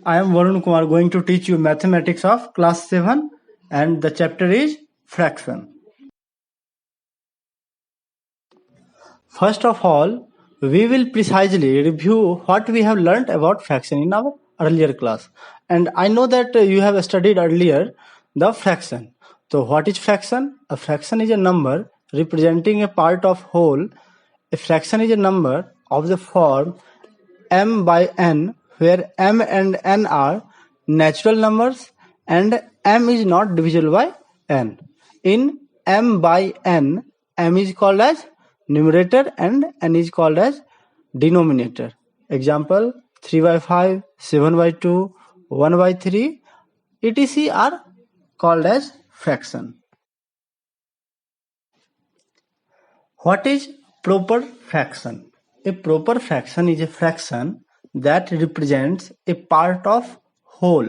I am Varun Kumar going to teach you mathematics of class 7 and the chapter is fraction. First of all, we will precisely review what we have learnt about fraction in our earlier class. And I know that you have studied earlier the fraction. So what is fraction? A fraction is a number representing a part of whole. A fraction is a number of the form m by n, where m and n are natural numbers and m is not divisible by n. In m by n, m is called as numerator and n is called as denominator. Example 3 by 5, 7 by 2, 1 by 3, etc. are called as fraction. What is proper fraction? A proper fraction is a fraction that represents a part of whole.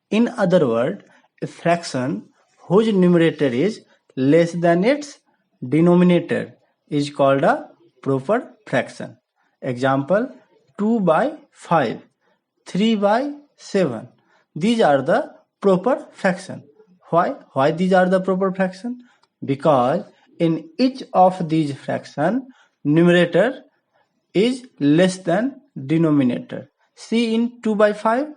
In other words, a fraction whose numerator is less than its denominator is called a proper fraction. Example 2 by 5, 3 by 7. These are the proper fraction. Why these are the proper fraction? Because in each of these fraction, numerator is less than denominator. See in 2 by 5,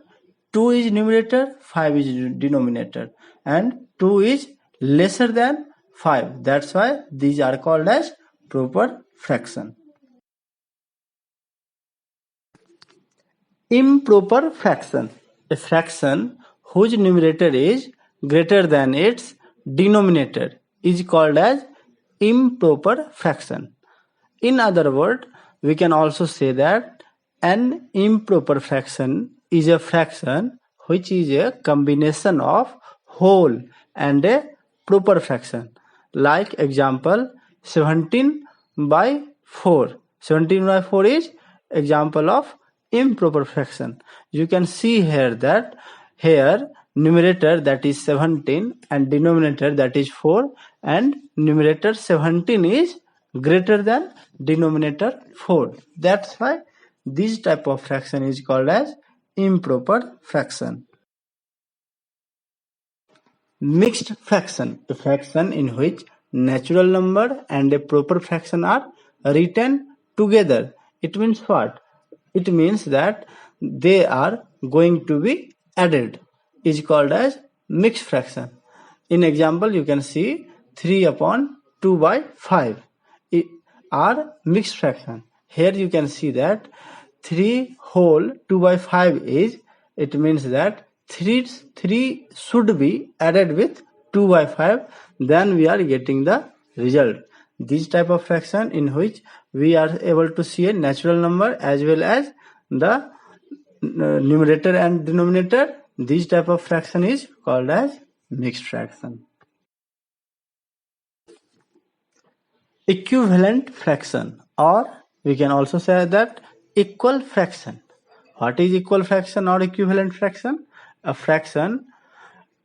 2 is numerator, 5 is denominator, and 2 is lesser than 5. That's why these are called as proper fraction. Improper fraction. A fraction whose numerator is greater than its denominator is called as improper fraction. In other words, we can also say that an improper fraction is a fraction which is a combination of whole and a proper fraction. Like example 17 by 4. 17 by 4 is example of improper fraction. You can see here that here numerator that is 17 and denominator that is 4, and numerator 17 is greater than denominator 4. That's why this type of fraction is called as improper fraction. Mixed fraction, a fraction in which natural number and a proper fraction are written together. It means what? It means that they are going to be added, is called as mixed fraction. In example, you can see 3 upon 2 by 5 are mixed fraction. Here you can see that 3 whole 2 by 5 is, it means that 3 should be added with 2 by 5, then we are getting the result. This type of fraction in which we are able to see a natural number as well as the numerator and denominator, this type of fraction is called as mixed fraction. Equivalent fraction, or we can also say that equal fraction. What is equal fraction or equivalent fraction? A fraction,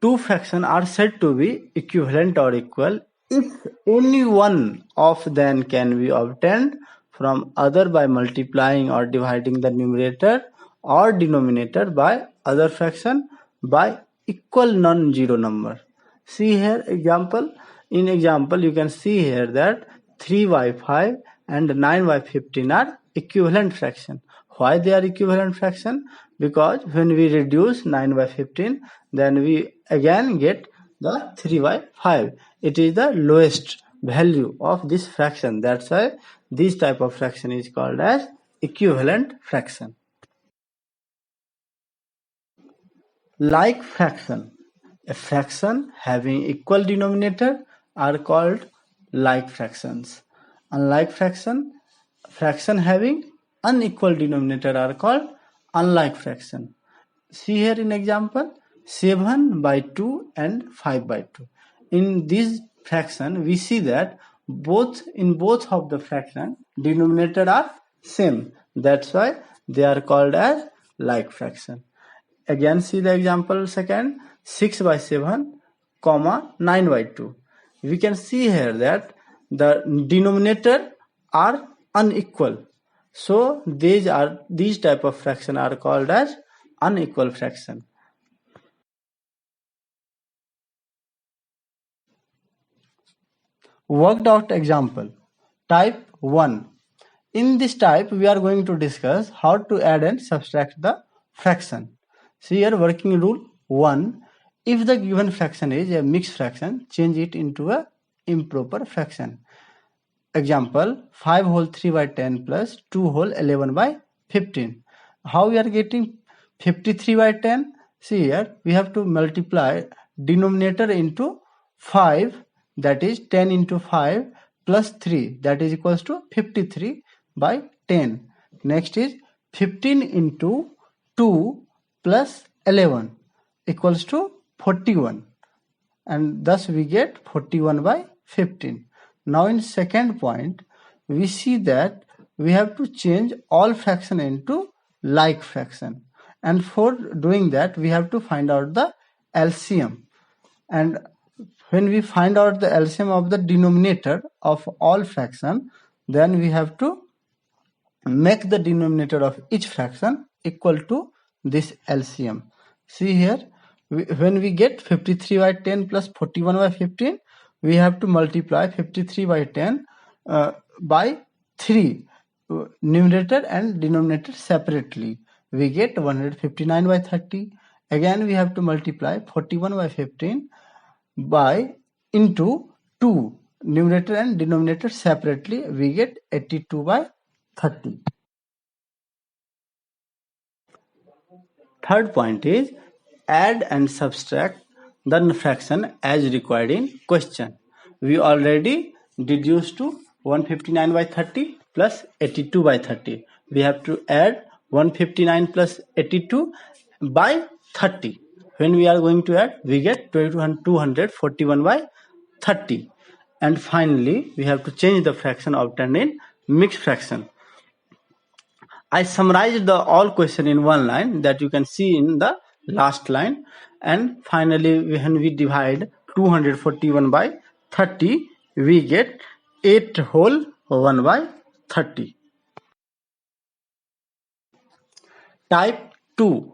two fractions are said to be equivalent or equal if any one of them can be obtained from other by multiplying or dividing the numerator or denominator by other fraction by equal non-zero number. See here example. In example, you can see here that 3 by 5 and 9 by 15 are equivalent fraction. Why they are equivalent fraction? Because when we reduce 9 by 15, then we again get the 3 by 5. It is the lowest value of this fraction. That's why this type of fraction is called as equivalent fraction. Like fraction. A fraction having equal denominator are called like fractions. Unlike fraction having unequal denominator are called unlike fraction. See here in example 7 by 2 and 5 by 2. In this fraction we see that in both of the fraction denominator are same. That's why they are called as like fraction. Again see the example second, 6 by 7 comma 9 by 2. We can see here that the denominator are unequal. So these type of fraction are called as unequal fraction. Worked out example. Type 1. In this type, we are going to discuss how to add and subtract the fraction. See here, working rule 1. If the given fraction is a mixed fraction, change it into a improper fraction. Example, 5 whole 3 by 10 plus 2 whole 11 by 15. How we are getting 53 by 10? See here, we have to multiply denominator into 5, that is 10 into 5 plus 3, that is equals to 53 by 10. Next is 15 into 2 plus 11 equals to 41, and thus we get 41 by 15. Now in second point, we see that we have to change all fraction into like fraction, and for doing that we have to find out the LCM. And when we find out the LCM of the denominator of all fraction, then we have to make the denominator of each fraction equal to this LCM. See here, when we get 53 by 10 plus 41 by 15, we have to multiply 53 by 10 by 3, numerator and denominator separately. We get 159 by 30. Again we have to multiply 41 by 15 by into 2, numerator and denominator separately. We get 82 by 30. Third point is add and subtract the fraction as required in question. We already deduced to 159 by 30 plus 82 by 30. We have to add 159 plus 82 by 30. When we are going to add, we get 241 by 30. And finally, we have to change the fraction obtained in mixed fraction. I summarized the all question in one line that you can see in the last line. And finally, when we divide 241 by 30, we get 8 whole 1 by 30. Type 2.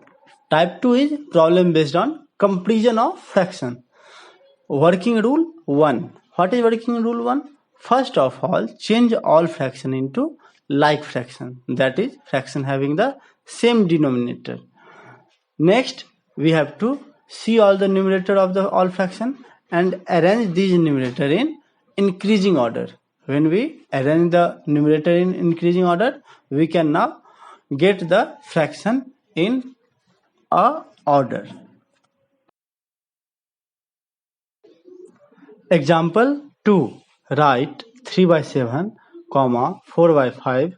Type 2 is problem based on comparison of fraction. Working rule 1. What is working rule 1? First of all, change all fraction into like fraction, that is fraction having the same denominator. Next, we have to see all the numerator of the all fraction and arrange these numerator in increasing order. When we arrange the numerator in increasing order, we can now get the fraction in a order. Example 2. Write 3 by 7, 4 by 5,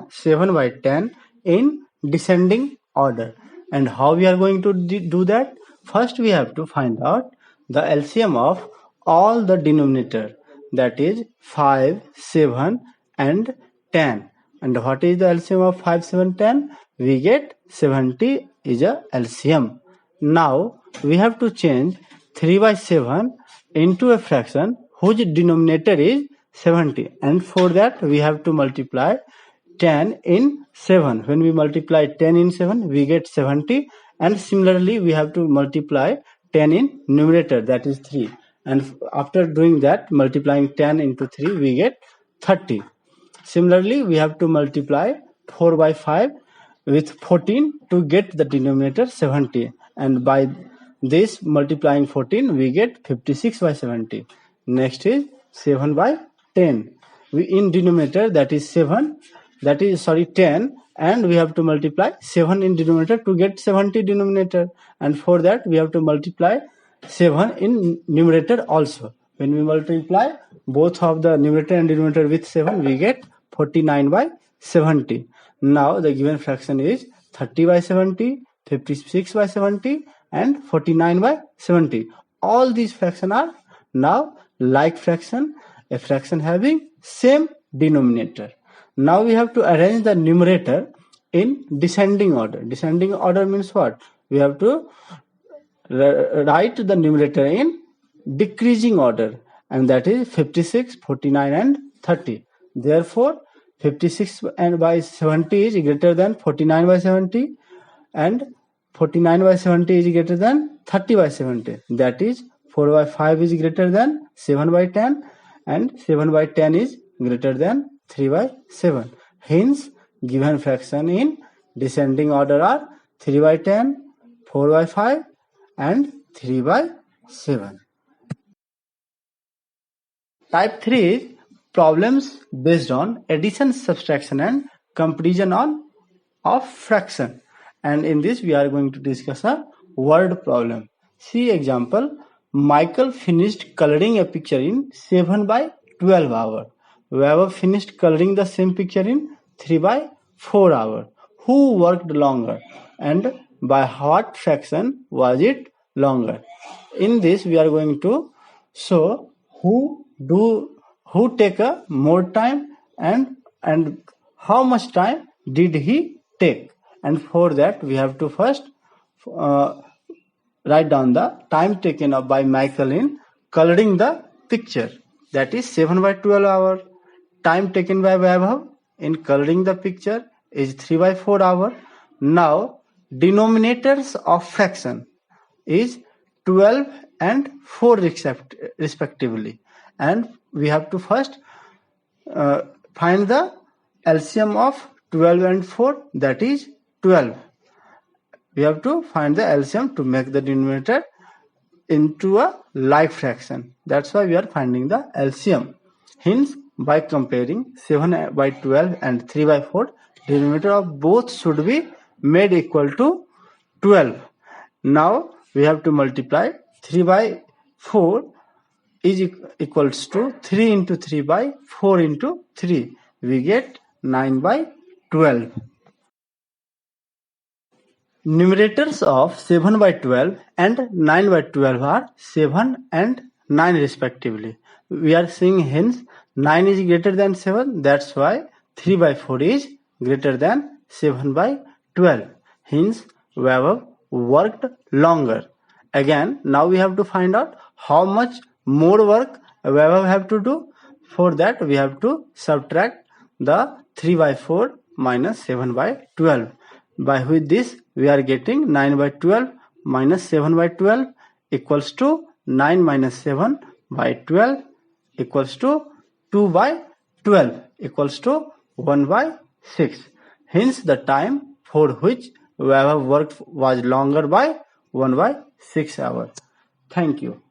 7 by 10 in descending order. And how we are going to do that? First we have to find out the LCM of all the denominator, that is 5, 7 and 10. And what is the LCM of 5, 7, 10? We get 70 is a LCM. Now we have to change 3 by 7 into a fraction whose denominator is 70, and for that we have to multiply 10 in 7. When we multiply 10 in 7, we get 70, and similarly we have to multiply 10 in numerator, that is 3, and after doing that, multiplying 10 into 3, we get 30. Similarly, we have to multiply 4 by 5 with 14 to get the denominator 70, and by this multiplying 14, we get 56 by 70. Next is 7 by 10. We in denominator, that is 7, 10, and we have to multiply 7 in denominator to get 70 denominator, and for that we have to multiply 7 in numerator also. When we multiply both of the numerator and denominator with 7, we get 49 by 70. Now the given fraction is 30 by 70, 56 by 70 and 49 by 70. All these fractions are now like fraction, a fraction having same denominator. Now we have to arrange the numerator in descending order. Descending order means what? We have to write the numerator in decreasing order, and that is 56, 49 and 30. Therefore 56 and by 70 is greater than 49 by 70, and 49 by 70 is greater than 30 by 70. That is 4 by 5 is greater than 7 by 10 and 7 by 10 is greater than 3 by 7. Hence, given fraction in descending order are 3 by 10, 4 by 5 and 3 by 7. Type 3 is problems based on addition, subtraction and comparison of fraction. And in this we are going to discuss a word problem. See example, Michael finished coloring a picture in 7 by 12 hours. Vaibhav finished coloring the same picture in 3 by 4 hours. Who worked longer and by what fraction was it longer? In this we are going to show who take a more time and how much time did he take. And for that we have to first write down the time taken up by Michael in coloring the picture. That is 7 by 12 hours. Time taken by Vaibhav in coloring the picture is 3 by 4 hours. Now denominators of fraction is 12 and 4 respectively. And we have to first find the LCM of 12 and 4, that is 12. We have to find the LCM to make the denominator into a like fraction. That's why we are finding the LCM. Hence, by comparing 7 by 12 and 3 by 4, denominator of both should be made equal to 12. Now we have to multiply 3 by 4 is equals to 3 into 3 by 4 into 3. We get 9 by 12. Numerators of 7 by 12 and 9 by 12 are 7 and 9 respectively. We are seeing hence 9 is greater than 7. That's why 3 by 4 is greater than 7 by 12. Hence Vaibhav worked longer. Again, now we have to find out how much more work Vaibhav have to do. For that we have to subtract the 3 by 4 minus 7 by 12. By with this we are getting 9 by 12 minus 7 by 12 equals to 9 minus 7 by 12 equals to 2 by 12 equals to 1 by 6. Hence the time for which Vaibhav worked was longer by 1 by 6 hours. Thank you.